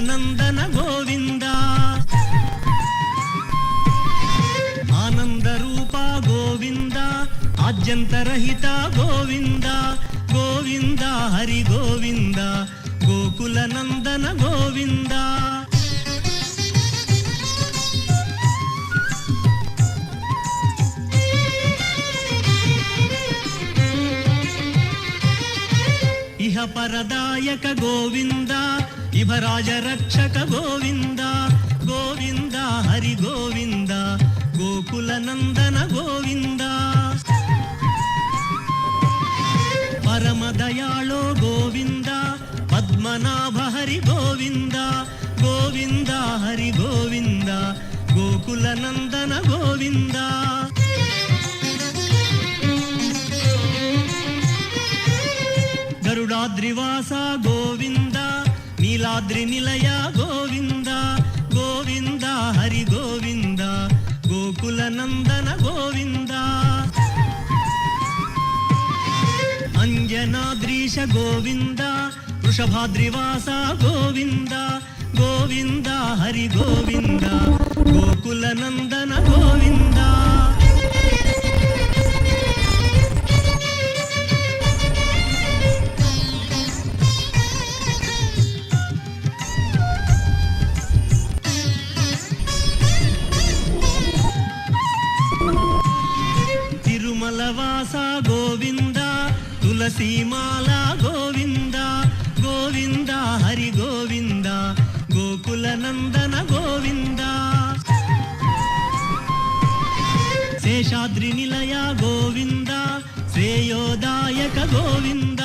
ಗೋಕುಲನಂದನ ಗೋವಿಂದ ಆನಂದರೂಪ ಗೋವಿಂದ ಆದ್ಯಂತರಹಿತ ಗೋವಿಂದ ಗೋವಿಂದ ಹರಿ ಗೋವಿಂದ ಗೋಕುಲನಂದನ ಗೋವಿಂದ ಇಹ ಪರದಾಯಕ ಗೋವಿಂದ ಇಭರಾಜ ರಕ್ಷಕ ಗೋವಿಂದ ಗೋವಿಂದ ಹರಿ ಗೋವಿಂದ ಗೋಕುಲನಂದನ ಗೋವಿಂದ ಪರಮ ದಯಾಳೋ ಗೋವಿಂದ ಪದ್ಮನಾಭ ಹರಿ ಗೋವಿಂದ ಗೋವಿಂದ ಹರಿ ಗೋವಿಂದ ಗೋಕುಲನಂದನ ಗೋವಿಂದ ಗರುಡಾದ್ರಿವಾಸ ಗೋವಿಂದ ನೀಲಾದ್ರಿ ನಿಲಯ ಗೋವಿಂದ ಗೋವಿಂದ ಹರಿ ಗೋವಿಂದ ಗೋಕುಲನಂದನ ಗೋವಿಂದ ಅಂಜನಾದ್ರೀಶ ಗೋವಿಂದ ವೃಷಭಾದ್ರಿವಾಸ ಗೋವಿಂದ ಗೋವಿಂದ ಹರಿ ಗೋವಿಂದ ಗೋಕುಲನಂದನ ಗೋವಿಂದ ತಿರುಮಲವಾಸ ಗೋವಿಂದ ತುಳಸೀಮಾಲಾ ಗೋವಿಂದ ಗೋವಿಂದ ಹರಿ ಗೋವಿಂದ ಗೋಕುಲನಂದನ ಗೋವಿಂದ ಶೇಷಾದ್ರಿ ನಿಲಯ ಗೋವಿಂದ ಶ್ರೇಯೋದಾಯಕ ಗೋವಿಂದ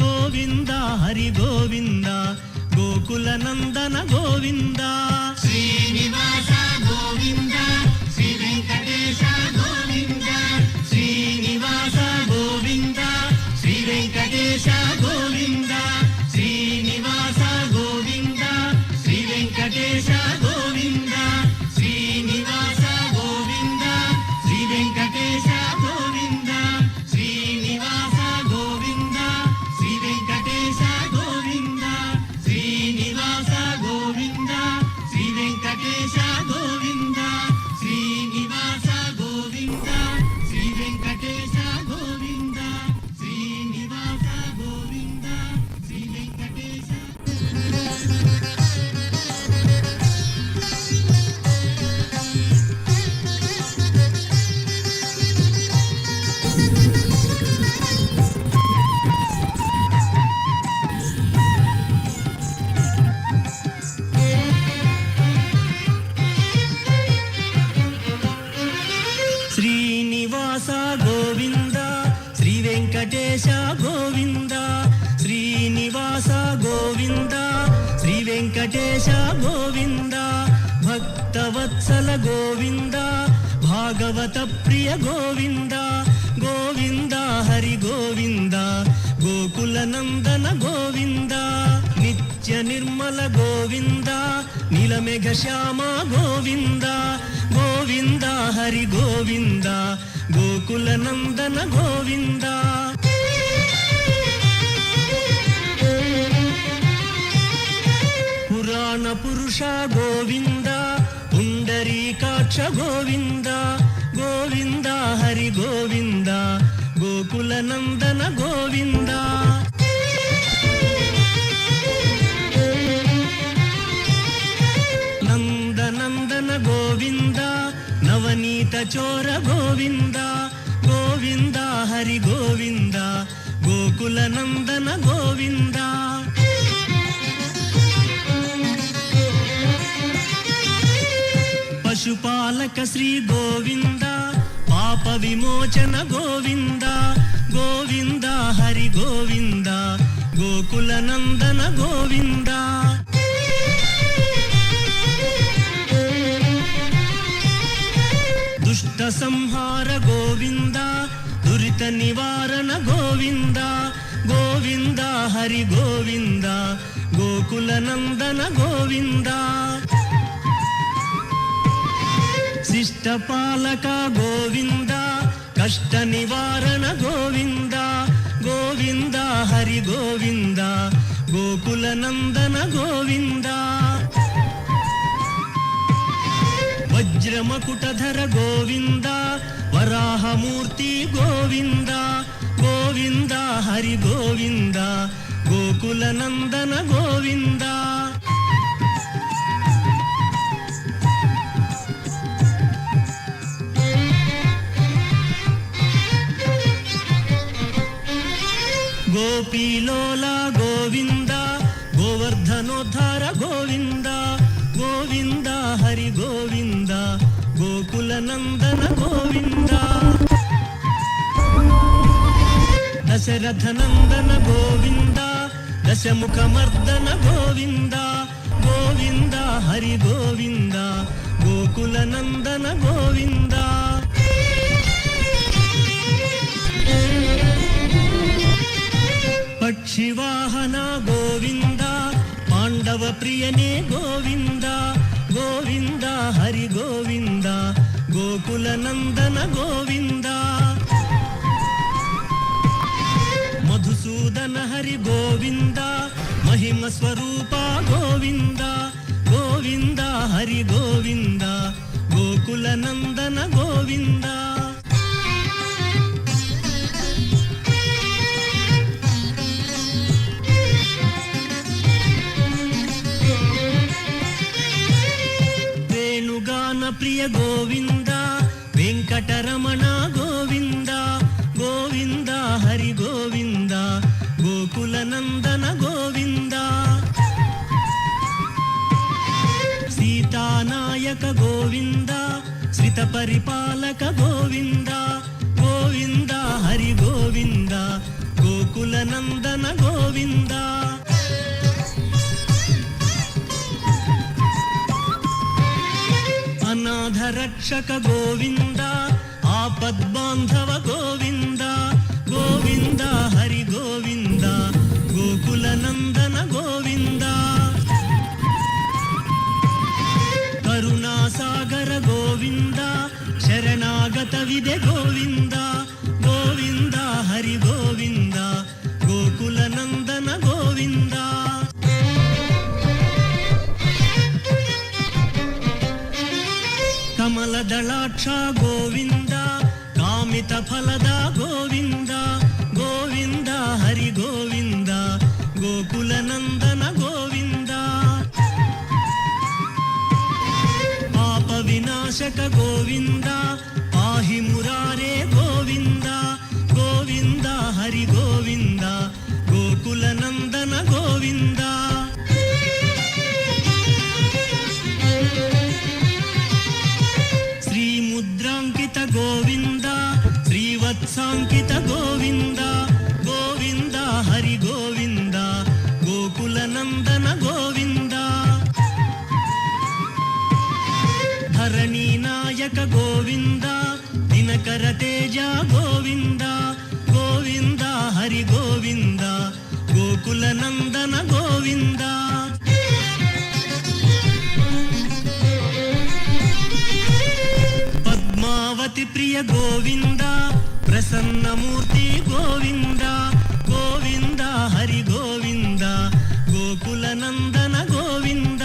ಗೋವಿಂದ ಹರಿ ಗೋವಿಂದ ಗೋಕುಲನಂದನ ಗೋವಿಂದ ಶ್ರೀನಿವಾಸ ಗೋವಿಂದ ಶ್ರೀ ವೆಂಕಟೇಶ ಗೋವಿಂದ ಶ್ರೀನಿವಾಸ ಗೋವಿಂದ ಶ್ರೀ ವೆಂಕಟೇಶ ಗೋವಿಂದ ಶ್ರೀನಿವಾಸ ಗೋವಿಂದ ಶ್ರೀ ವೆಂಕಟೇಶ ಗೋವಿಂದ ಶ್ರೀನಿವಾಸ ಗೋವಿಂದ ಶ್ರೀ ವೆಂಕಟೇಶ ಗೋವಿಂದ ಶ್ರೀನಿವಾಸ ಗೋವಿಂದ ಶ್ರೀ ವೆಂಕಟೇಶ ಗೋವಿಂದ ಶ್ರೀನಿವಾಸ ಗೋವಿಂದ ಶ್ರೀ ವೆಂಕಟೇಶ ಗೋವಿಂದ ಶ್ರೀನಿವಾಸ ಗೋವಿಂದ ಶ್ರೀ ವೆಂಕಟೇಶ ಗೋವಿಂದ ಶ್ರೀನಿವಾಸ ಗೋವಿಂದ ಶ್ರೀ ವೆಂಕಟೇಶ. ಶ್ರೀನಿವಾಸ ಗೋವಿಂದ ಶ್ರೀ ವೆಂಕಟೇಶ ಗೋವಿಂದ ಶ್ರೀನಿವಾಸ ಗೋವಿಂದ ಶ್ರೀ ವೆಂಕಟೇಶ ಗೋವಿಂದ ಭಕ್ತವತ್ಸಲ ಗೋವಿಂದ ಭಾಗವತ ಪ್ರಿಯ ಗೋವಿಂದ ಗೋವಿಂದ ಹರಿ ಗೋವಿಂದ ಗೋಕುಲನಂದನ ಗೋವಿಂದ ನಿತ್ಯ ನಿರ್ಮಲ ಗೋವಿಂದ ನೀಲಮೇಘ ಶ್ಯಾಮ ಗೋವಿಂದ ಗೋವಿಂದ ಹರಿ ಗೋವಿಂದ ಗೋಕುಲನಂದನ ಗೋವಿಂದ ಪುರಾಣ ಪುರುಷ ಗೋವಿಂದ ಪುಂಡರೀಕಾಕ್ಷ ಗೋವಿಂದ ಗೋವಿಂದ ಹರಿ ಗೋವಿಂದ ಗೋಕುಲನಂದನ ಗೋವಿಂದ ನಂದನಂದನ ಗೋವಿಂದ ನವನೀತ ಚೋರ ಗೋವಿಂದ ಗೋವಿಂದ ಹರಿ ಗೋವಿಂದ ಗೋಕುಲನಂದನ ಗೋವಿಂದ ಪಶುಪಾಲಕ ಶ್ರೀ ಗೋವಿಂದ ಪಾಪ ವಿಮೋಚನ ಗೋವಿಂದ ಗೋವಿಂದ ಹರಿ ಗೋವಿಂದ ಗೋಕುಲನಂದನ ಗೋವಿಂದ ದುಷ್ಟ ಸಂಹಾರ ಗೋವಿಂದ ದುರಿತ ನಿವಾರಣ ಗೋವಿಂದ ಗೋವಿಂದ ಹರಿ ಗೋವಿಂದ ಗೋಕುಲನಂದನ ಗೋವಿಂದ ಶಿಷ್ಟಪಾಲಕ ಗೋವಿಂದ ಕಷ್ಟ ನಿವಾರಣ ಗೋವಿಂದ ಗೋವಿಂದ ಹರಿ ಗೋವಿಂದ ಗೋಕುಲ ನಂದನ ಗೋವಿಂದ. ವಜ್ರಮಕುಟಧರ ಗೋವಿಂದ, ವರಾಹಮೂರ್ತಿ ಗೋವಿಂದ, ಗೋವಿಂದ ಹರಿ ಗೋವಿಂದ, ಗೋಕುಲ ನಂದನ ಗೋವಿಂದ. ಗೋಪೀಲೋಲ ಗೋವಿಂದ, ಗೋವರ್ಧನೋದ್ಧಾರ ಗೋವಿಂದ, ಗೋವಿಂದ ಹರಿ ಗೋವಿಂದ, ಗೋಕುಲ ನಂದನ ಗೋವಿಂದ. ದಶರಥ ನಂದನ ಗೋವಿಂದ, ದಶಮುಖ ಮರ್ದನ ಗೋವಿಂದ, ಗೋವಿಂದ ಹರಿ ಗೋವಿಂದ, ಗೋಕುಲ ನಂದನ ಗೋವಿಂದ. ಪಕ್ಷಿವಾಹನ ಗೋವಿಂದ, ಪಾಂಡವ ಪ್ರಿಯನೇ ಗೋವಿಂದ, ಗೋವಿಂದ ಹರಿ ಗೋವಿಂದ, ಗೋಕುಲ ನಂದನ ಗೋವಿಂದ. ಮಧುಸೂದನ ಹರಿ ಗೋವಿಂದ, ಮಹಿಮ ಸ್ವರೂಪ ಗೋವಿಂದ, ಗೋವಿಂದ ಹರಿ ಗೋವಿಂದ, ಗೋಕುಲ ನಂದನ ಗೋವಿಂದ. ವೇಣುಗಾನ ಪ್ರಿಯ ಗೋವಿಂದ, ವೆಂಕಟರಮಣ ಗೋವಿಂದ, ಗೋವಿಂದ ಹರಿ ಗೋವಿಂದ, ಗೋಕುಲ ನಂದನ ಗೋವಿಂದ. ಸೀತಾನಾಯಕ ಗೋವಿಂದ, ಶ್ರಿತ ಪರಿಪಾಲಕ ಗೋವಿಂದ, ಗೋವಿಂದ ಹರಿ ಗೋವಿಂದ, ಗೋಕುಲ ನಂದನ ಗೋವಿಂದ. ಅನಾಥ ರಕ್ಷಕ ಗೋವಿಂದ, ಆಪದ್ಬಾಂಧವ ಗೋವಿಂದ, ಗೋವಿಂದ ಹರಿ ಗೋವಿಂದ, ಗೋಕುಲ ನಂದನ ಗೋವಿಂದ. ಕರುಣಾಸಾಗರ ಗೋವಿಂದ, ಶರಣಾಗತವಿದೆ ಗೋವಿಂದ, ಗೋವಿಂದ ಹರಿ ಗೋವಿಂದ, ಗೋಕುಲ ನಂದನ ಗೋವಿಂದ. ಕಮಲದಳಾಕ್ಷ ಗೋವಿಂದ, ಕಾಮಿತ ಫಲದ ಗೋವಿಂದ, ಗೋವಿಂದ ಹರಿ ಗೋವಿಂದ, ಗೋಕುಲ ನಂದನ ಗೋವಿಂದ. ಪಾಪ ವಿನಾಶಕ ಗೋವಿಂದ, ಪಾಹಿ ಮುರಾರೇ ಗೋವಿಂದ, ಗೋವಿಂದ ಹರಿ ಗೋವಿಂದ, ಗೋಕುಲ ನಂದನ ಗೋವಿಂದ. ಶ್ರೀಮುದ್ರಾಂಕಿತ ಗೋವಿಂದ, ಶ್ರೀವತ್ಸಾಂಕಿತ ಗೋವಿಂದ, ಗೋವಿಂದ ಹರಿ ಗೋವಿಂದ, ಗೋಕುಲ ನಂದನ ಗೋವಿಂದ. ಧರಣಿ ನಾಯಕ ಗೋವಿಂದ, ದಿನಕರ ತೇಜ ಗೋವಿಂದ, ಗೋವಿಂದ ಹರಿ ಗೋವಿಂದ, ಗೋಕುಲ ನಂದನ ಗೋವಿಂದ. ಪದ್ಮಾವತಿ ಪ್ರಿಯ ಗೋವಿಂದ, ಪ್ರಸನ್ನ ಮೂರ್ತಿ ಗೋವಿಂದ, ಗೋವಿಂದ ಹರಿ ಗೋವಿಂದ, ಗೋಕುಲ ನಂದನ ಗೋವಿಂದ.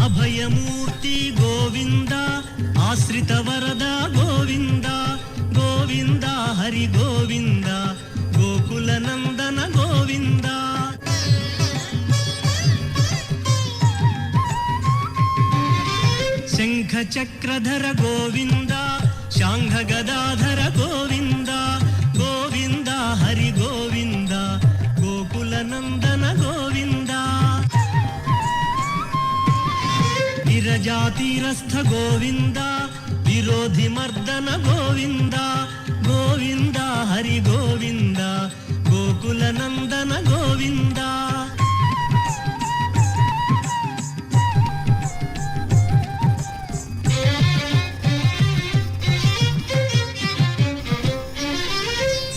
ಅಭಯಮೂರ್ತಿ ಗೋವಿಂದ, ಆಶ್ರಿತ ವರದ ಗೋವಿಂದ, ಗೋವಿಂದ ಹರಿ ಗೋವಿಂದ, ಗೋಕುಲ ನಂದನ ಗೋವಿಂದ. ಶಂಖ ಚಕ್ರಧರ ಗೋವಿಂದ, ಶಾಂಘ ಗದಾಧರ ಗೋವಿಂದ, ಗೋವಿಂದ ಹರಿ ಗೋವಿಂದ, ಗೋಕುಲ ನಂದನ ಗೋವಿಂದ. ವಿರಜಾತೀರಸ್ಥ ಗೋವಿಂದ, ವಿರೋಧಿ ಮರ್ದನ ಗೋವಿಂದ, ಗೋವಿಂದ ಹರಿ ಗೋವಿಂದ, ಗೋಕುಲ ನಂದನ ಗೋವಿಂದ.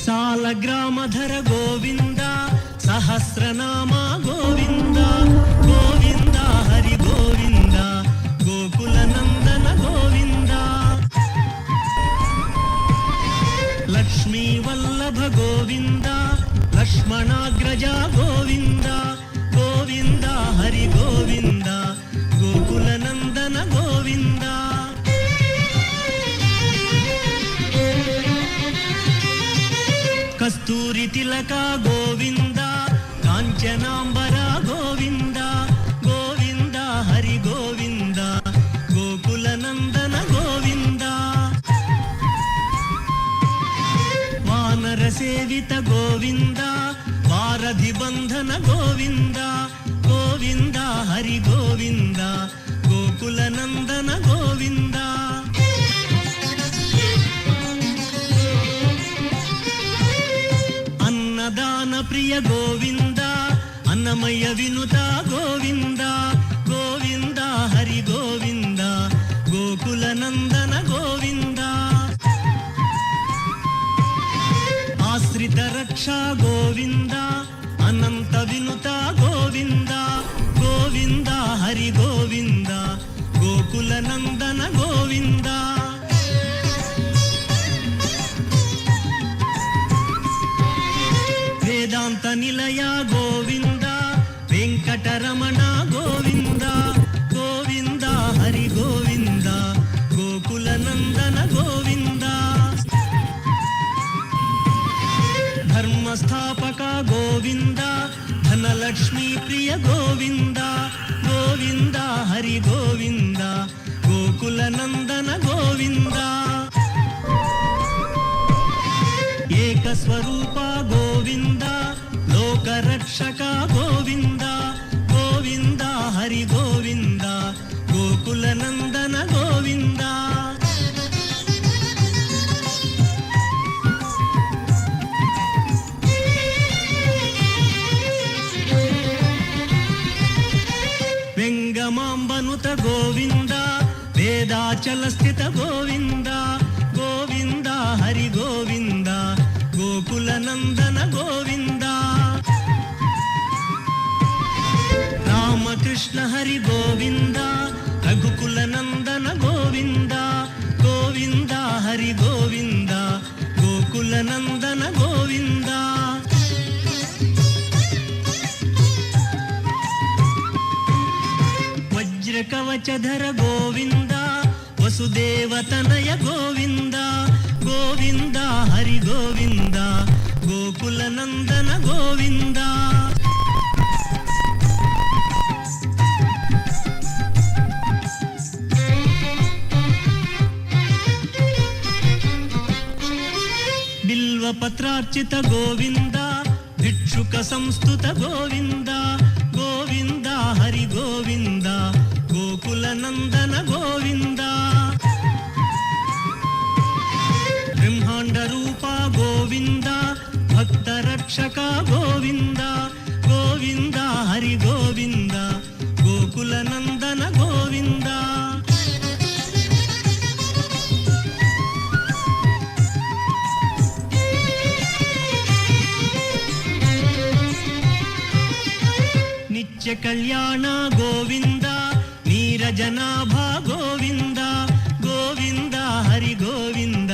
ಸಾಲಗ್ರಾಮಧರ ಗೋವಿಂದ, ಸಹಸ್ರನಾಮ ಗೋವಿಂದ, ಗೋವಿಂದ ಹರಿ ಗೋವಿಂದ, ಗೋಕುಲ ನಂದನ ಗೋವಿಂದ. ಲಕ್ಷ್ಮೀ ವಲ್ಲಭ ಗೋವಿಂದ, ಗೋಕುಲಾಗ್ರಜ ಗೋವಿಂದ ಗೋವಿಂದ ಹರಿ ಗೋವಿಂದ ಗೋಕುಲ ನಂದನ ಗೋವಿಂದ. ಕಸ್ತೂರಿ ತಿಲಕ ಗೋವಿಂದ ಕಾಂಚನಾಂಬರ ಗೋವಿಂದ ಗೋವಿಂದ ಹರಿ ಗೋವಿಂದ ಗೋಕುಲ ನಂದನ ಗೋವಿಂದ. ವಾನರ ಸೇವಿತ ಗೋವಿಂದ ವಾರಧಿ ಬಂಧನ ಗೋವಿಂದ ಗೋವಿಂದ ಹರಿ ಗೋವಿಂದ ಗೋಕುಲ ನಂದನ ಗೋವಿಂದ. ಅನ್ನದಾನ ಪ್ರಿಯ ಗೋವಿಂದ ಅನ್ನಮಯ ವಿನುತ ಗೋವಿಂದ ಗೋವಿಂದ ಹರಿ ಗೋವಿಂದ ಗೋಕುಲ ನಂದನ ಗೋವಿಂದ. ಆಶ್ರಿತ ರಕ್ಷಾ ಗೋವಿಂದ ಅನಂತ ವಿನುತ ಗೋವಿಂದ ಗೋವಿಂದ ಹರಿ ಗೋವಿಂದ ಗೋಕುಲ ನಂದನ ಗೋವಿಂದ. ವೇದಾಂತ ನಿಲಯ ಗೋವಿಂದ ವೆಂಕಟರಮಣ ಗೋವಿಂದ ಗೋವಿಂದ ಹರಿ ಗೋವಿಂದ ಗೋಕುಲ ನಂದನ ಗೋವಿಂದ. ಧರ್ಮಸ್ಥಾಪಕ ಗೋವಿಂದ ಧನಲಕ್ಷ್ಮೀ ಪ್ರಿಯ ಗೋವಿಂದ ಗೋವಿಂದ ಹರಿ ಗೋವಿಂದ ಗೋಕುಲ ನಂದನ ಗೋವಿಂದ. ಏಕ ಸ್ವರೂಪ ಗೋವಿಂದ ಲೋಕರಕ್ಷಕ ಗೋವಿಂದ ಗೋವಿಂದ ಹರಿ ಗೋವಿಂದ ಗೋಕುಲ ನಂದನ ಗೋವಿಂದ. ವೆಂಗಮಾಂಬನುತ ಗೋವಿಂದ ವೇದಾಚಲ ಸ್ಥಿತ ಗೋವಿಂದ ಗೋವಿಂದ ಹರಿ ಗೋವಿಂದ ಗೋಕುಲ ನಂದನ ಗೋವಿಂದ. ರಾಮಕೃಷ್ಣ ಹರಿ ಗೋವಿಂದ ರಘುಕುಲ ನಂದನ ಗೋವಿಂದ ಗೋವಿಂದ ಹರಿ ಗೋವಿಂದ ಗೋಕುಲ ನಂದನ ಗೋವಿಂದ. ವಜ್ರ ಕವಚಧರ ಗೋವಿಂದ ವಸುದೇವತನಯ ಗೋವಿಂದ ಗೋವಿಂದ ಹರಿ ಗೋವಿಂದ ಗೋಕುಲ ನಂದನ ಗೋವಿಂದ. ಬಿಲ್ವ ಪತ್ರಾರ್ಚಿತ ಗೋವಿಂದ ಭಿಕ್ಷುಕ ಸಂಸ್ತುತ ಗೋವಿಂದ ಗೋವಿಂದ ಹರಿ ಗೋವಿಂದ ಗೋಕುಲ ನಂದನ ಗೋವಿಂದ. ಬ್ರಹ್ಮಾಂಡ ರೂಪ ಗೋವಿಂದ ಭಕ್ತ ರಕ್ಷಕ ಗೋವಿಂದ ಗೋವಿಂದ ಹರಿ ಗೋವಿಂದ ಗೋಕುಲ ನಂದನ ಗೋವಿಂದ. ನಿತ್ಯ ಕಲ್ಯಾಣ ಗೋವಿಂದ ನೀರಜನಾಭ ಗೋವಿಂದ ಗೋವಿಂದ ಹರಿ ಗೋವಿಂದ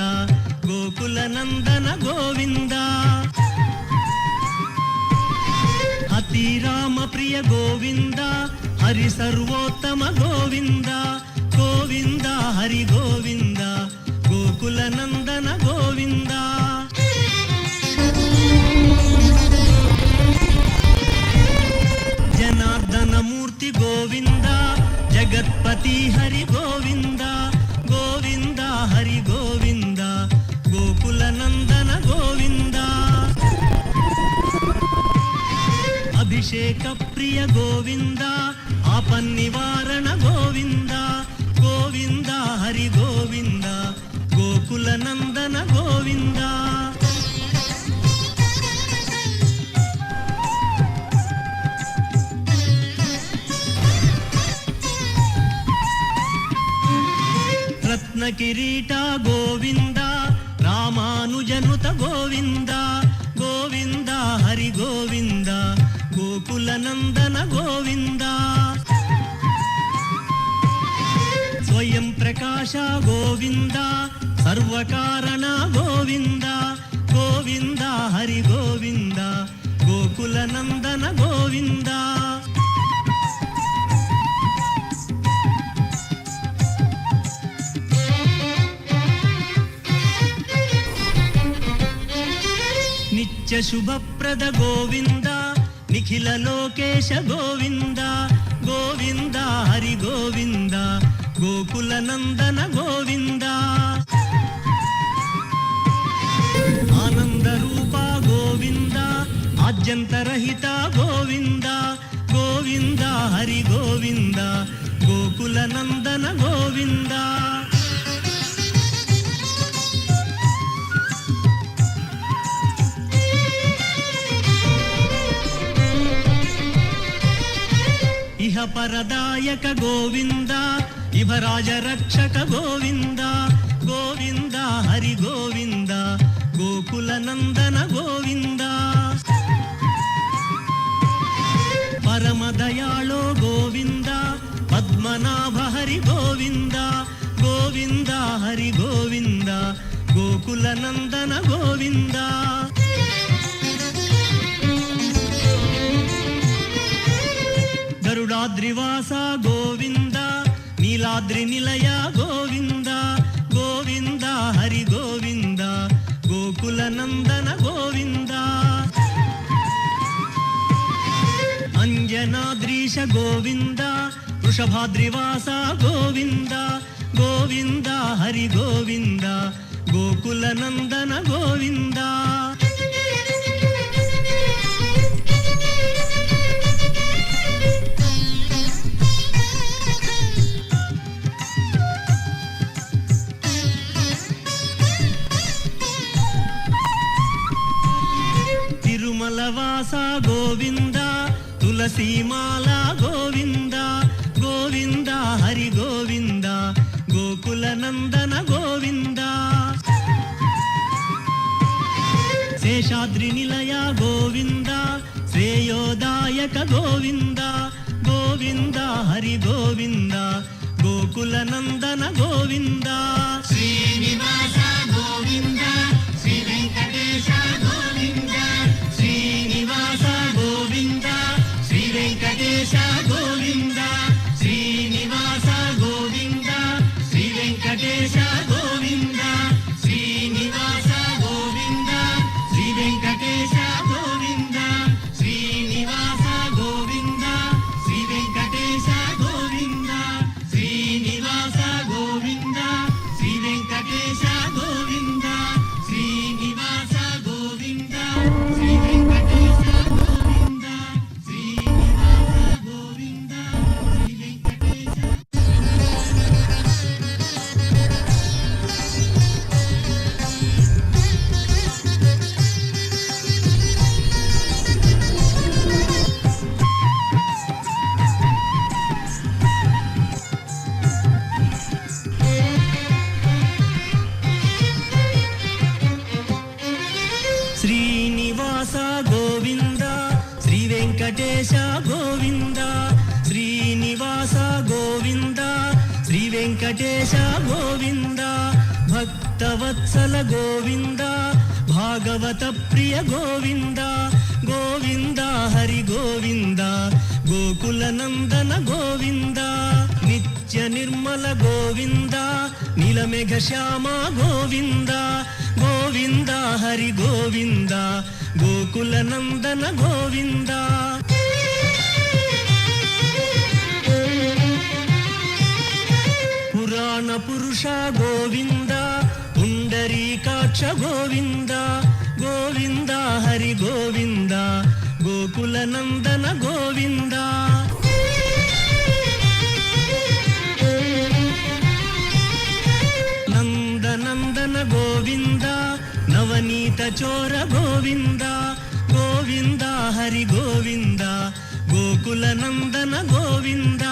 ಗೋಕುಲ ನಂದನ ಗೋವಿಂದ. ಅತಿರಾಮ ಪ್ರಿಯ ಗೋವಿಂದ ಹರಿ ಸರ್ವೋತ್ತಮ ಗೋವಿಂದ ಗೋವಿಂದ ಹರಿ ಗೋವಿಂದ ಗೋಕುಲ ನಂದನ ಗೋವಿಂದ. ಜನಾರ್ದನ ಮೂರ್ತಿ ಗೋವಿಂದ ಜಗತ್ಪತಿ ಹರಿ ಗೋವಿಂದ ಗೋವಿಂದ ಹರಿ ಗೋವಿಂದ ಗೋಕುಲ ನಂದನ ಗೋವಿಂದ. ಅಭಿಷೇಕ ಪ್ರಿಯ ಗೋವಿಂದ ಆಪನ್ನಿವಾರಣ ಗೋವಿಂದ ಗೋವಿಂದ ಹರಿ ಗೋವಿಂದ ಗೋಕುಲ ನಂದನ ಗೋವಿಂದ. ರತ್ನ ಕಿರೀಟ ಗೋವಿಂದ ರಾಮಾನುಜನುತ ಗೋವಿಂದ ಗೋವಿಂದ ಹರಿ ಗೋವಿಂದ ಗೋಕುಲ ನಂದನ ಗೋವಿಂದ. ಸ್ವಯಂ ಪ್ರಕಾಶ ಗೋವಿಂದ ಸರ್ವಕಾರಣ ಗೋವಿಂದ ಗೋವಿಂದ ಹರಿ ಗೋವಿಂದ ಗೋಕುಲ గోకుల నందన గోవింద. నిత్య శుభప్రద గోవింద, నిఖిల లోకేశ గోవింద, గోవింద హరి గోవింద, గోకుల నందన గోవింద. ఆనంద రూప గోవింద, ఆద్యంతరహిత గోవింద, గోవింద హరి గోవింద, గోకుల నందన గోవింద. ఇహ పరదాయక గోవింద, ఇభరాజ రక్షక గోవింద, గోవింద హరి గోవింద, గోకుల నందన గోవింద. పరమ దయాళో గోవింద, పద్మనాభ హరి గోవింద, గోవింద హరి గోవింద, గోకుల నందన గోవింద. గరుడాద్రివాస గోవింద, నీలాద్రి నిలయ గోవింద, గోవింద హరి గోవింద, గోకుల నందన గోవింద. అంజనాద్రీశ గోవింద, వృషభాద్రివాస గోవింద, గోవింద హరి గోవింద, గోకుల నందన గోవింద. తిరుమలవాస గోవింద, తులసీమాల గోవింద, గోవింద హరి గోవింద, గోకుల నందన గోవింద. శేషాద్రి నిలయ గోవింద, శ్రేయోదాయక గోవింద, గోవింద హరి గోవింద, గోకుల నందన గోవింద. శ్రీనివాస గోవింద, శ్రీ వెంకటేశ గోవింద, శ్రీనివాస గోవింద, శ్రీ వెంకటేశ గోవింద, శ్రీనివాస గోవింద, శ్రీ వెంకటేశ గోవింద, శ్రీనివాస గోవింద, శ్రీ వెంకటేశ గోవింద, శ్రీనివాస గోవింద, శ్రీ వెంకటేశ గోవింద, శ్రీనివాస గోవింద, శ్రీ వెంకటేశ గోవింద, శ్రీనివాస గోవింద, శ్రీ వెంకటేశ గోవింద, శ్రీనివాస గోవింద, శ్రీ వెంకటేశ. శ్రీనివాస గోవింద, శ్రీ వెంకటేశ గోవింద, శ్రీనివాస గోవింద, శ్రీ వెంకటేశ గోవింద. భక్తవత్సల గోవింద, భాగవత ప్రియ గోవింద, గోవింద హరి గోవింద, గోకుల నందన గోవింద. నిత్య నిర్మల గోవింద, నీలమేఘ శ్యామ గోవింద, గోవింద హరి గోవింద, గోకుల నందన గోవింద. పురాణ పురుష గోవింద, పుండరీకాక్ష గోవింద, గోవింద హరి గోవింద, గోకుల నందన గోవింద. నందనందన గోవింద, నవనీత చోర గోవింద, గోవింద హరి గోవింద, గోకుల నందన గోవింద.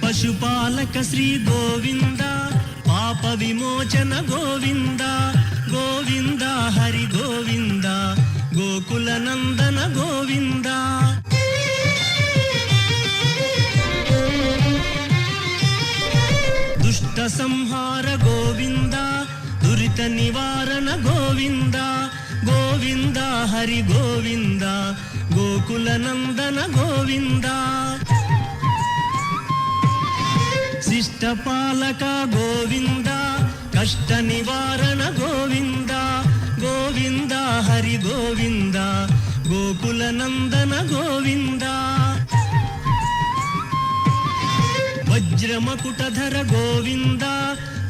పశుపాలక శ్రీ గోవింద, పాప విమోచన గోవింద, గోవింద హరి గోవింద, గోకుల నందన గోవింద. దుష్ట సంహార గోవింద, దురిత నివారణ గోవింద గోవింద హరి గోవింద గోకుల నందన గోవింద శిష్టపాలక గోవింద కష్ట నివారణ గోవింద గోవింద హరి గోవింద గోకుల నందన గోవింద వజ్రమకుటధర గోవింద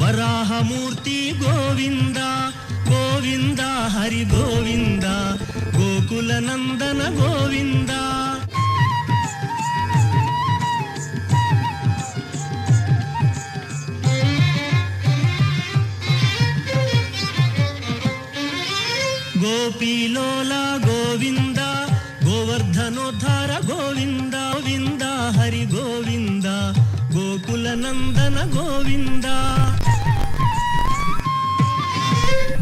వరాహమూర్తి గోవింద గోవింద హరి గోవింద గోకుల నందన గోవింద గోపీలోల గోవింద గోవర్ధనోద్ధార గోవింద గోవింద హరి గోవింద గోకుల నందన గోవింద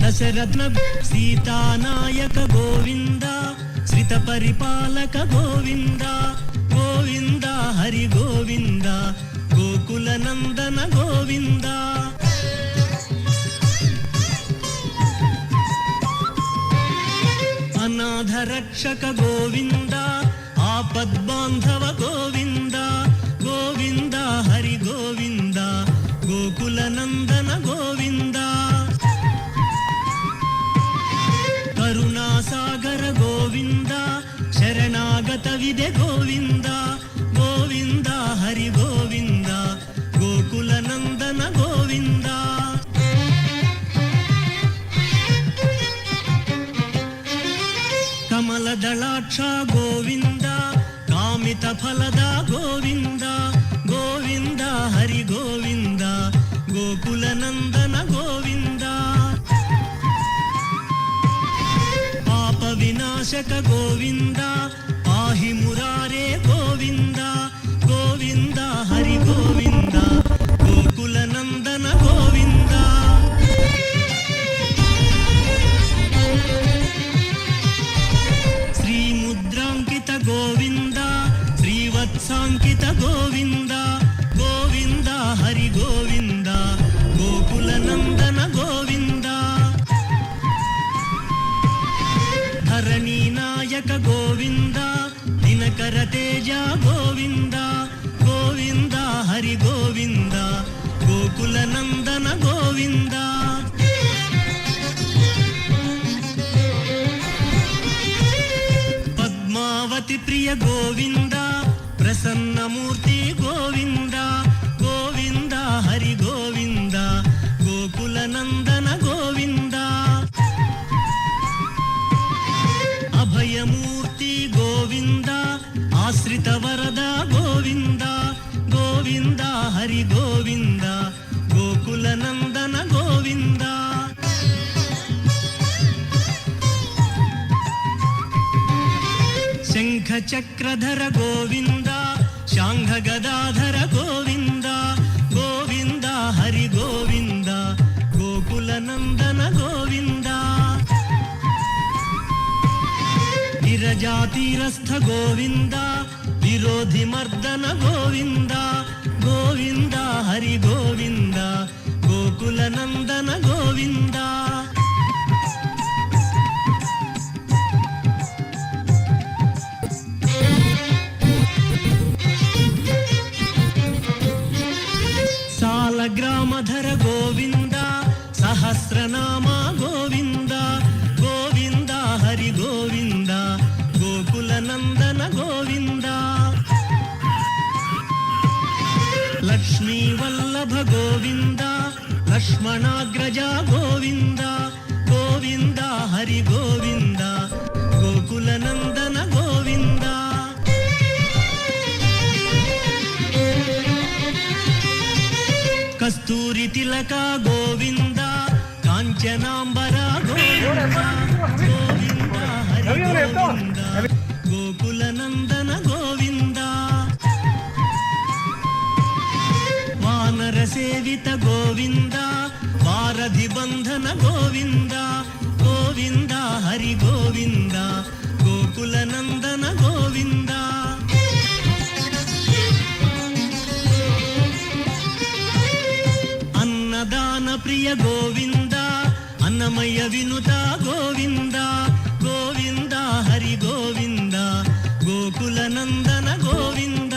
దశరథ్న సీతానాయక గోవింద శ్రిత పరిపాలక గోవింద గోవింద హరి గోవింద గోకుల నందన గోవింద అనాథ రక్షక గోవింద ఆపద్బాంధవ గోవింద గోవింద హరి గోవింద గోకుల నందన గోవింద కరుణాసాగర గోవింద శరణాగత విదే గోవింద గోవింద హరి గోవింద గోకుల నందన గోవింద కమలదళాక్ష గోవింద కామిత ఫలద గోవింద గోవింద హరి గోవింద గోకుల నందన గోవింద పాప వినాశక గోవింద పాహి మురారే గోవింద గోవింద హరి గోవింద గోకుల నందన గోవింద శ్రీముద్రాంకిత గోవింద శ్రీవత్సాంకిత గోవింద గోవింద హరి గోవింద గోకుల నందన గోవింద ధరణీ నాయక గోవింద దినకర తేజ గోవింద గోవింద హరి గోవింద గోకుల నందన గోవింద పద్మావతి ప్రియ గోవింద ప్రసన్నమూర్తి గోవింద గోవింద హరి గోవింద గోకుల నందన గోవింద అభయమూర్తి గోవింద ఆశ్రిత వరద గోవింద గోవింద హరి గోవింద గోకుల నందన గోవింద శంఖ చక్రధర గోవింద శాంఘ గదాధర గోవింద గోవింద హరి గోవింద గోకుల నందన గోవింద విరజాతీరస్థ గోవింద విరోధి మర్దన గోవింద గోవింద హరి గోవింద గోకుల నందన గోవింద సాలగ్రామధర గోవింద సహస్రనామ గోవింద గోవింద హరి గోవింద గోకుల నందన గోవింద లక్ష్మీ వల్లభ గోవింద లక్ష్మణాగ్రజ గోవింద గోవింద హరి గోవింద గోకుల నందన గోవింద కస్తూరి తిలక గోవింద కాంచనాంబర గోవింద గోవింద హరి గోవింద గోకుల నందన గోవింద వానర సేవిత గోవింద వారధి బంధన గోవింద గోవింద హరి గోవింద గోకుల నందన గోవింద అన్నదాన ప్రియ గోవింద అన్న ಅನ್ನಮಯ್ಯ ವಿನುತ ಗೋವಿಂದ ಗೋವಿಂದ ಹರಿ ಗೋವಿಂದ ಗೋಕುಲ ನಂದನ ಗೋವಿಂದ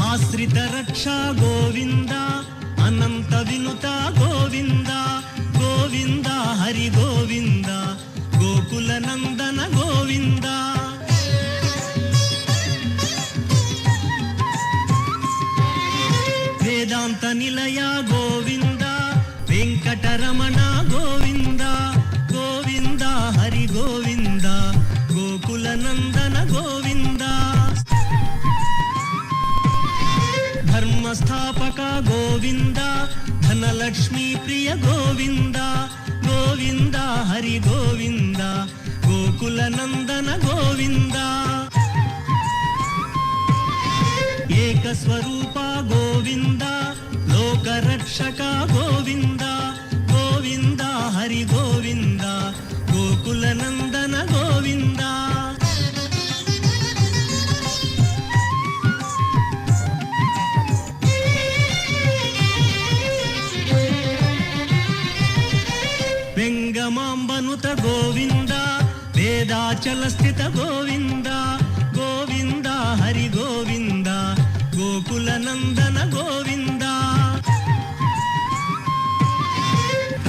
ಆಶ್ರಿತ ರಕ್ಷಾ ಗೋವಿಂದ ಅನಂತ ವಿನುತ ಗೋವಿಂದ ಗೋವಿಂದ ಹರಿ ಗೋವಿಂದ ಗೋಕುಲ ನಂದನ ಗೋವಿಂದ ವೇದಾಂತ ನಿಲಯ ಗೋವಿಂದ ವೆಂಕಟರಮಣ ಗೋವಿಂದ ಗೋವಿಂದ ಹರಿ ಗೋವಿಂದ ಗೋಕುಲ ನಂದನ ಗೋವಿಂದ ಧರ್ಮಸ್ಥಾಪಕ ಗೋವಿಂದ ಧನಲಕ್ಷ್ಮೀ ಪ್ರಿಯ ಗೋವಿಂದ ಗೋವಿಂದ ಹರಿ ಗೋವಿಂದ ಗೋಕುಲ ನಂದನ ಗೋವಿಂದ ಏಕಸ್ವರೂಪ ಗೋವಿಂದ ಲೋಕರಕ್ಷಕ ಗೋವಿಂದ ಗೋವಿಂದ ಹರಿ ಗೋವಿಂದ ಗೋಕುಲ ನಂದನ ಗೋವಿಂದ ವೆಂಗಮಾಂಬನುತ ಗೋವಿಂದ ವೇದಾಚಲ ಸ್ಥಿತ ಗೋವಿಂದ ಗೋವಿಂದ ಹರಿ ಗೋವಿಂದ ಗೋಕುಲ ನಂದನ ಗೋವಿಂದ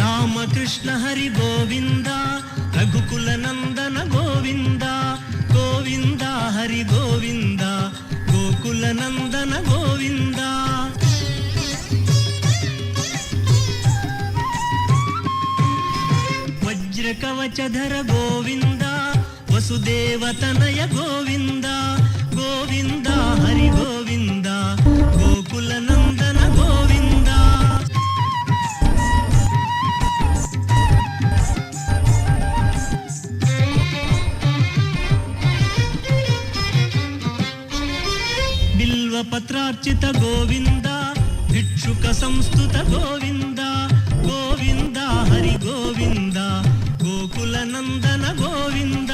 ರಾಮಕೃಷ್ಣ ಹರಿ ಗೋವಿಂದ ರಘುಕುಲ ನಂದನ ಗೋವಿಂದ ಗೋವಿಂದ ಹರಿ ಗೋವಿಂದ ಗೋಕುಲ ನಂದನ ಗೋವಿಂದ ವಜ್ರ ಕವಚಧರ ಗೋವಿಂದ ವಸುದೇವತನಯ ಗೋವಿಂದ ಗೋವಿಂದ ಹರಿ ಗೋವಿಂದ ಗೋಕುಲ ನಂದನ ಗೋವಿಂದ ಬಿಲ್ವ ಪತ್ರಾರ್ಚಿತ ಗೋವಿಂದ ಭಿಕ್ಷುಕ ಸಂಸ್ತುತ ಗೋವಿಂದ ಗೋವಿಂದ ಹರಿ ಗೋವಿಂದ ಗೋಕುಲ ನಂದನ ಗೋವಿಂದ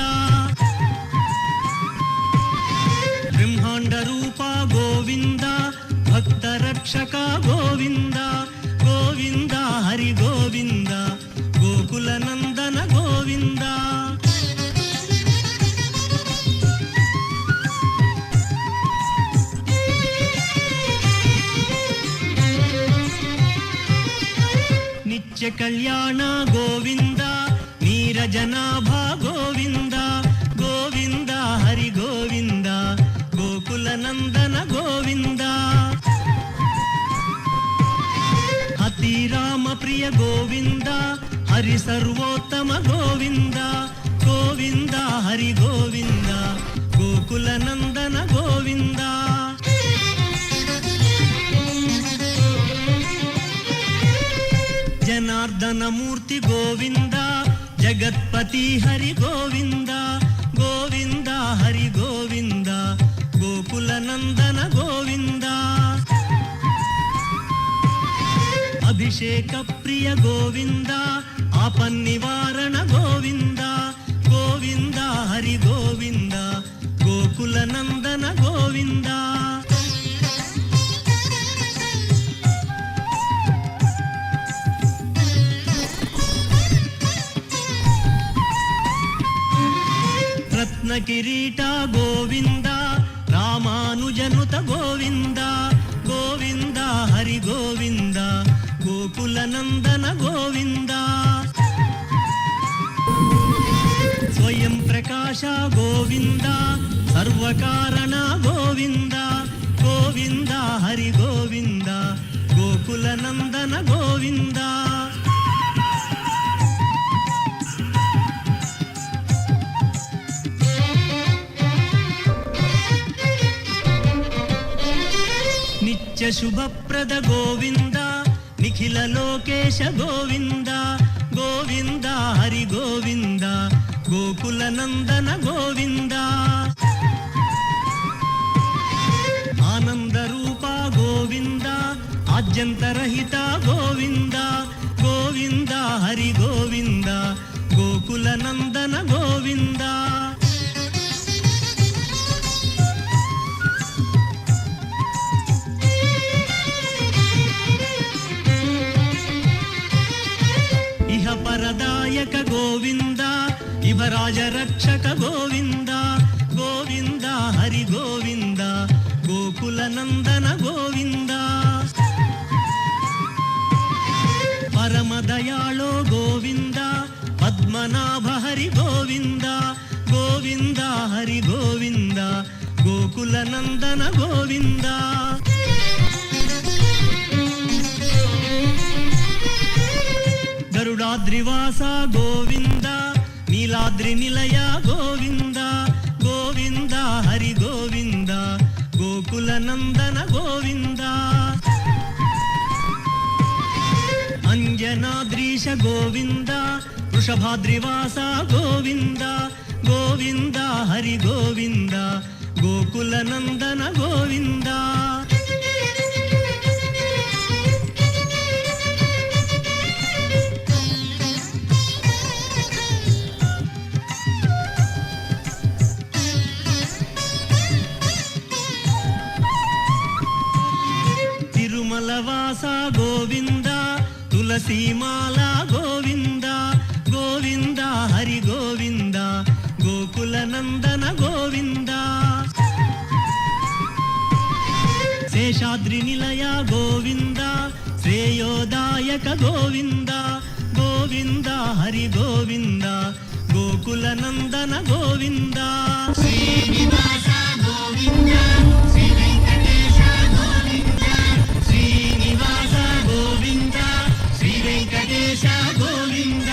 ಬ್ರಹ್ಮಾಂಡ ರೂಪ ಗೋವಿಂದ ಭಕ್ತ ರಕ್ಷಕ ಗೋವಿಂದ ಗೋವಿಂದ ಹರಿ ಗೋವಿಂದ ಗೋಕುಲ ನಂದನ ಗೋವಿಂದ ನಿತ್ಯ ಕಲ್ಯಾಣ ಗೋವಿಂದ ನೀರಜನಾಭ ಗೋವಿಂದ ಗೋವಿಂದ ಹರಿ ಗೋವಿಂದ ಗೋಕುಲ ನಂದನ ಗೋವಿಂದ ಅತಿ ರಾಮ ಪ್ರಿಯ ಗೋವಿಂದ ಹರಿ ಸರ್ವೋತ್ತಮ ಗೋವಿಂದ ಗೋವಿಂದ ಹರಿ ಗೋವಿಂದ ಗೋಕುಲ ನಂದನ ಗೋವಿಂದ ಜನಾರ್ದನ ಮೂರ್ತಿ ಗೋವಿಂದ ಜಗತ್ಪತಿ ಹರಿ ಗೋವಿಂದ ಗೋವಿಂದ ಹರಿ ಗೋವಿಂದ ಗೋಕುಲ ನಂದನ ಗೋವಿಂದ ಅಭಿಷೇಕ ಪ್ರಿಯ ಗೋವಿಂದ ಆಪನ್ನಿವಾರಣ ಗೋವಿಂದ ಗೋವಿಂದ ಹರಿ ಗೋವಿಂದ ಗೋಕುಲ ನಂದನ ಗೋವಿಂದ ರತ್ನ ಕಿರೀಟ ಗೋವಿಂದ ರಾಮಾನುಜನುತ ಗೋವಿಂದ ಗೋವಿಂದ ಹರಿ ಗೋವಿಂದ ಗೋಕುಲ ನಂದನ ಗೋವಿಂದ ಸ್ವಯಂ ಪ್ರಕಾಶ ಗೋವಿಂದ ಸರ್ವಕಾರಣ ಗೋವಿಂದ ಗೋವಿಂದ ಹರಿ ಗೋವಿಂದ ಗೋಕುಲ ನಂದನ ಗೋವಿಂದ ನಿತ್ಯ ಶುಭಪ್ರದ ಗೋವಿಂದ ನಿಖಿಲ ಲೋಕೇಶ ಗೋವಿಂದ ಗೋವಿಂದ ಹರಿ ಗೋವಿಂದ ಗೋಕುಲ ನಂದನ ಗೋವಿಂದ ಆನಂದ ರೂಪ ಗೋವಿಂದ ಆದ್ಯಂತರಹಿತ ಗೋವಿಂದ ಗೋವಿಂದ ಹರಿ ಗೋವಿಂದ ಗೋಕುಲ ನಂದನ ಗೋವಿಂದ ವರದಾಯಕ ಗೋವಿಂದ ಇಭರಾಜ ರಕ್ಷಕ ಗೋವಿಂದ ಗೋವಿಂದ ಹರಿ ಗೋವಿಂದ ಗೋಕುಲ ನಂದನ ಗೋವಿಂದ ಪರಮ ದಯಾಳೋ ಗೋವಿಂದ ಪದ್ಮನಾಭ ಹರಿ ಗೋವಿಂದ ಗೋವಿಂದ ಹರಿ ಗೋವಿಂದ ಗೋಕುಲ ನಂದನ ಗೋವಿಂದ ಗರುಡಾದ್ರಿವಾಸ ಗೋವಿಂದ ನೀಲಾದ್ರಿ ನಿಲಯ ಗೋವಿಂದ ಗೋವಿಂದ ಹರಿ ಗೋವಿಂದ ಗೋಕುಲ ನಂದನ ಗೋವಿಂದ ಅಂಜನಾದ್ರೀಶ ಗೋವಿಂದ ವೃಷಭಾದ್ರಿವಾಸ ಗೋವಿಂದ ಗೋವಿಂದ ಹರಿ ಗೋವಿಂದ ಗೋಕುಲ ನಂದನ ಗೋವಿಂದ ತಿರುಮಲವಾಸ ಗೋವಿಂದ ತುಳಸೀಮಾಲಾ ಗೋವಿಂದ ಗೋವಿಂದ ಹರಿ ಗೋವಿಂದ ಗೋಕುಲ ನಂದನ ಗೋವಿಂದ ಶೇಷಾದ್ರಿ ನಿಲಯ ಗೋವಿಂದ ಶ್ರೇಯೋದಾಯಕ ಗೋವಿಂದ ಗೋವಿಂದ ಹರಿ ಗೋವಿಂದ ಗೋಕುಲ ನಂದನ ಗೋವಿಂದ ಶ್ರೀನಿವಾಸ ಗೋವಿಂದ ಶ್ರೀ ವೆಂಕಟೇಶ ಗೋವಿಂದ ಶ್ರೀನಿವಾಸ ಗೋವಿಂದ ಶ್ರೀ ವೆಂಕಟೇಶ ಗೋವಿಂದ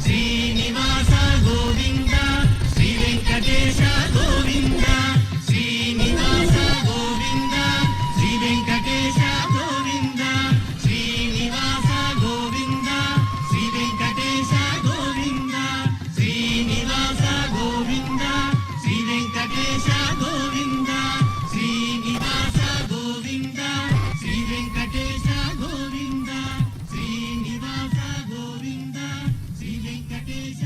ಶ್ರೀನಿವಾಸ ಗೋವಿಂದ ಶ್ರೀ ವೆಂಕಟೇಶ ಗೋವಿಂದ ಶ್ರೀನಿವಾಸ ಗೋವಿಂದ ಶ್ರೀ ವೆಂಕಟೇಶ ಗೋವಿಂದ ಶ್ರೀನಿವಾಸ ಗೋವಿಂದ ಶ್ರೀ ವೆಂಕಟೇಶ ಗೋವಿಂದ ಶ್ರೀನಿವಾಸ ಗೋವಿಂದ ಶ್ರೀ ವೆಂಕಟೇಶ ಗೋವಿಂದ ಶ್ರೀನಿವಾಸ ಗೋವಿಂದ ಶ್ರೀ ವೆಂಕಟೇಶ ಗೋವಿಂದ ಶ್ರೀನಿವಾಸ ಗೋವಿಂದ ಶ್ರೀ ವೆಂಕಟೇಶ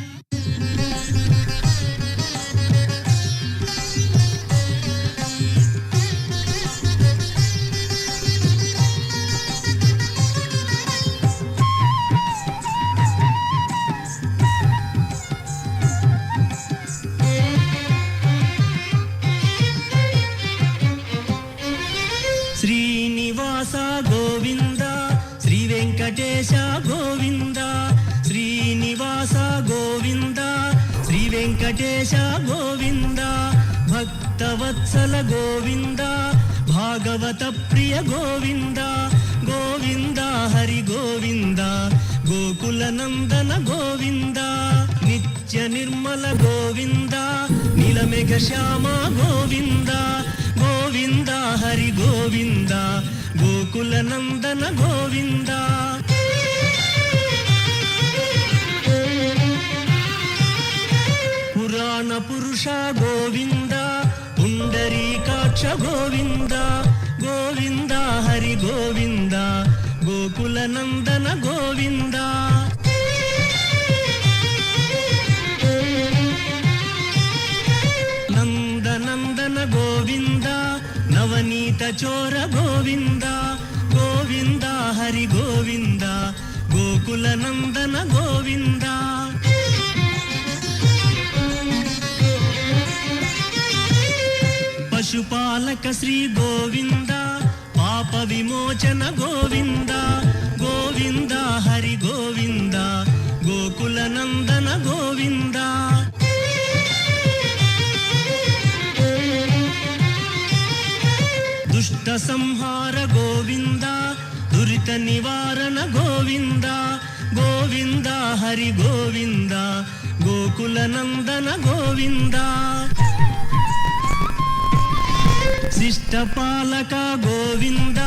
ಶ್ರೀನಿವಾಸ ಗೋವಿಂದ ಶ್ರೀ ವೆಂಕಟೇಶ ಗೋವಿಂದ ಶ್ರೀನಿವಾಸ ಗೋವಿಂದ ಶ್ರೀ ವೆಂಕಟೇಶ ಗೋವಿಂದ ಭಕ್ತವತ್ಸಲ ಗೋವಿಂದ ಭಾಗವತ ಪ್ರಿಯ ಗೋವಿಂದ ಗೋವಿಂದ ಹರಿ ಗೋವಿಂದ ಗೋಕುಲ ನಂದನ ಗೋವಿಂದ ನಿತ್ಯ ನಿರ್ಮಲ ಗೋವಿಂದ ನೀಲಮೇಘ ಶ್ಯಾಮ ಗೋವಿಂದ ಗೋವಿಂದ ಹರಿ ಗೋವಿಂದ ಗೋಕುಲ ನಂದನ ಗೋವಿಂದ ಪುರಾಣ ಪುರುಷ ಗೋವಿಂದ ಪುಂಡರೀಕಾಕ್ಷ ಗೋವಿಂದ ಗೋವಿಂದ ಹರಿ ಗೋವಿಂದ ಗೋಕುಲ ನಂದನ ಗೋವಿಂದ ನಂದನಂದನ ಗೋವಿಂದ ನವನೀತ ಚೋರ ಗೋವಿಂದ ಗೋವಿಂದ ಹರಿ ಗೋವಿಂದ ಗೋಕುಲ ನಂದನ ಗೋವಿಂದ ಪಶುಪಾಲಕ ಶ್ರೀ ಗೋವಿಂದ ಪಾಪ ವಿಮೋಚನ ಗೋವಿಂದ ಗೋವಿಂದ ಹರಿ ಗೋವಿಂದ ಗೋಕುಲ ನಂದನ ಗೋವಿಂದ ದುಷ್ಟ ಸಂಹಾರ ಗೋವಿಂದ ದುರಿತ ನಿವಾರಣ ಗೋವಿಂದ ಗೋವಿಂದ ಹರಿ ಗೋವಿಂದ ಗೋಕುಲ ನಂದನ ಗೋವಿಂದ ಶಿಷ್ಟ ಪಾಲಕ ಗೋವಿಂದ